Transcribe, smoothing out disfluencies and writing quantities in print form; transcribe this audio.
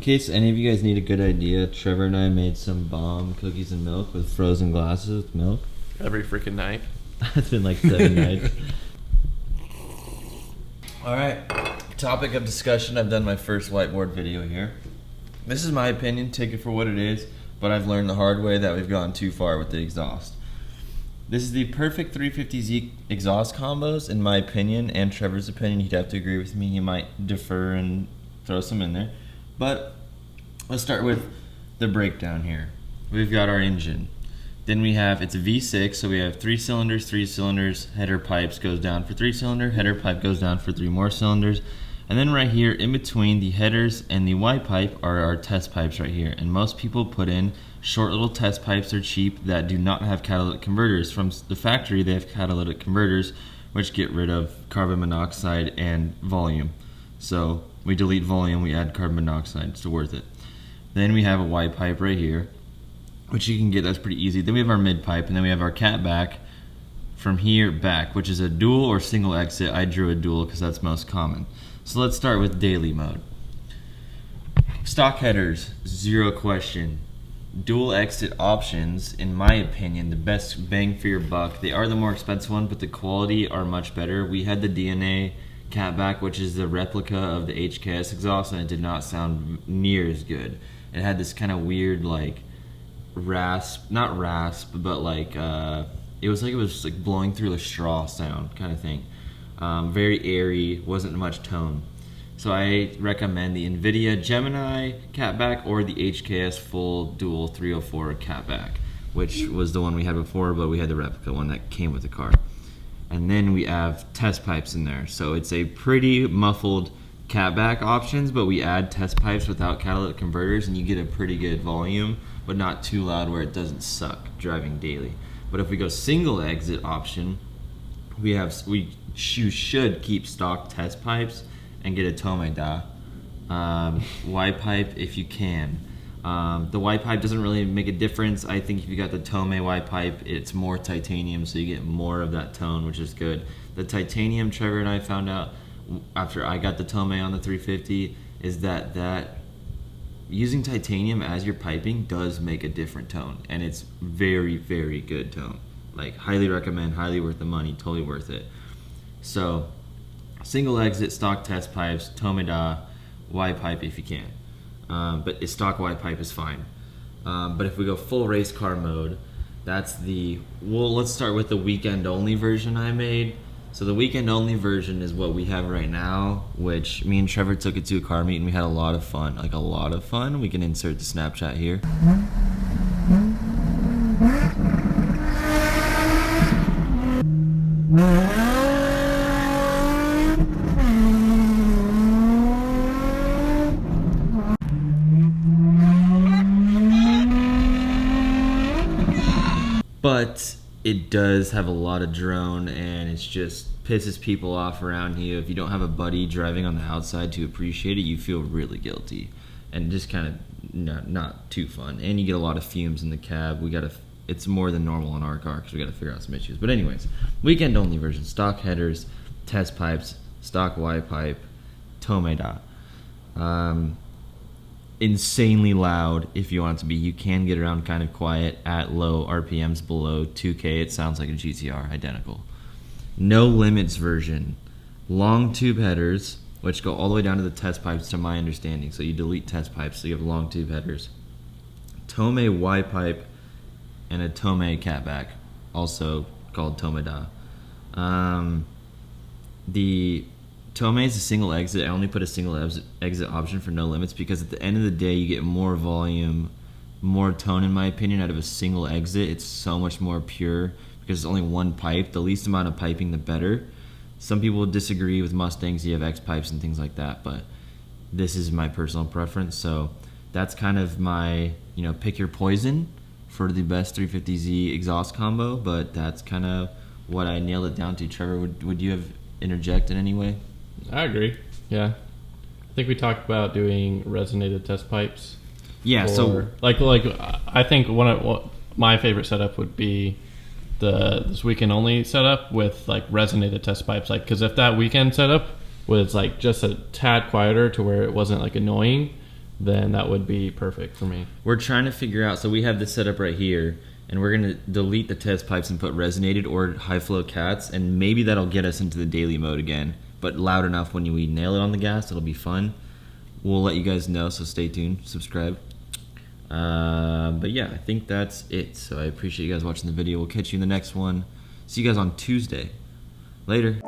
In case any of you guys need a good idea, Trevor and I made some bomb cookies and milk with frozen glasses with milk. Every freaking night. It's been like 7 nights. Alright, topic of discussion. I've done my first whiteboard video here. This is my opinion, take it for what it is, but I've learned the hard way that we've gone too far with the exhaust. This is the perfect 350Z exhaust combos, in my opinion, and Trevor's opinion. He'd have to agree with me. He might defer and throw some in there. But let's start with the breakdown here. We've got our engine. Then we have, it's a V6, so we have 3 cylinders, header pipes goes down for 3 cylinder, header pipe goes down for 3 more cylinders. And then right here, in between the headers and the Y pipe are our test pipes right here. And most people put in short little test pipes. They're cheap, that do not have catalytic converters. From the factory, they have catalytic converters, which get rid of carbon monoxide and volume. So we delete volume, we add carbon monoxide, it's worth it. Then we have a Y pipe right here, which you can get, that's pretty easy. Then we have our mid pipe, and then we have our cat back from here back, which is a dual or single exit. I drew a dual because that's most common. So let's start with daily mode. Stock headers, zero question. Dual exit options, in my opinion, the best bang for your buck. They are the more expensive one, but the quality are much better. We had the DNA catback, which is the replica of the HKS exhaust, and it did not sound near as good. It had this kind of weird, like, rasp, not rasp, but like, it was like blowing through a straw sound kind of thing. Very airy, wasn't much tone. So I recommend the NVIDIA Gemini catback or the HKS full dual 304 catback, which was the one we had before, but we had the replica one that came with the car. And then we have test pipes in there. So it's a pretty muffled catback options, but we add test pipes without catalytic converters, and you get a pretty good volume, but not too loud where it doesn't suck driving daily. But if we go single exit option, you should keep stock test pipes and get a Tomeda Y pipe if you can. The Y pipe doesn't really make a difference. I think if you got the Tomei Y pipe, it's more titanium, so you get more of that tone, which is good. The titanium, Trevor and I found out after I got the Tomei on the 350, is that using titanium as your piping does make a different tone, and it's very, very good tone. Like, highly recommend, highly worth the money, totally worth it. So, single exit, stock test pipes, Tomeda, Y pipe if you can. But a stock Y pipe is fine. But if we go full race car mode, that's let's start with the weekend only version I made. So the weekend only version is what we have right now, which me and Trevor took it to a car meet and we had a lot of fun. Like, a lot of fun. We can insert the Snapchat here. But it does have a lot of drone, and it's just pisses people off around here. If you don't have a buddy driving on the outside to appreciate it, you feel really guilty, and just kind of not too fun. And you get a lot of fumes in the cab. It's more than normal in our car because we got to figure out some issues. But anyways, weekend only version: stock headers, test pipes, stock Y pipe, Tomeda. Insanely loud if you want it to be. You can get around kind of quiet at low RPMs below 2K. It sounds like a GTR, identical. No limits version. Long tube headers, which go all the way down to the test pipes to my understanding. So you delete test pipes, so you have long tube headers. Tomei Y pipe and a Tomei catback, also called Tomeda. The Tomei is a single exit. I only put a single exit option for no limits because at the end of the day, you get more volume, more tone, in my opinion, out of a single exit. It's so much more pure because it's only one pipe. The least amount of piping, the better. Some people disagree with Mustangs. You have X pipes and things like that, but this is my personal preference. So that's kind of my, pick your poison for the best 350Z exhaust combo, but that's kind of what I nailed it down to. Trevor, would you have interjected in any way? I agree. Yeah, I think we talked about doing resonated test pipes. Yeah. So like I think what my favorite setup would be this weekend only setup with like resonated test pipes. Like, because if that weekend setup was like just a tad quieter to where it wasn't like annoying, then that would be perfect for me. We're trying to figure out, so we have this set up right here, and we're going to delete the test pipes and put resonated or high flow cats, and maybe that'll get us into the daily mode again, but loud enough when we nail it on the gas, it'll be fun. We'll let you guys know, so stay tuned, subscribe. But yeah, I think that's it. So I appreciate you guys watching the video. We'll catch you in the next one. See you guys on Tuesday. Later.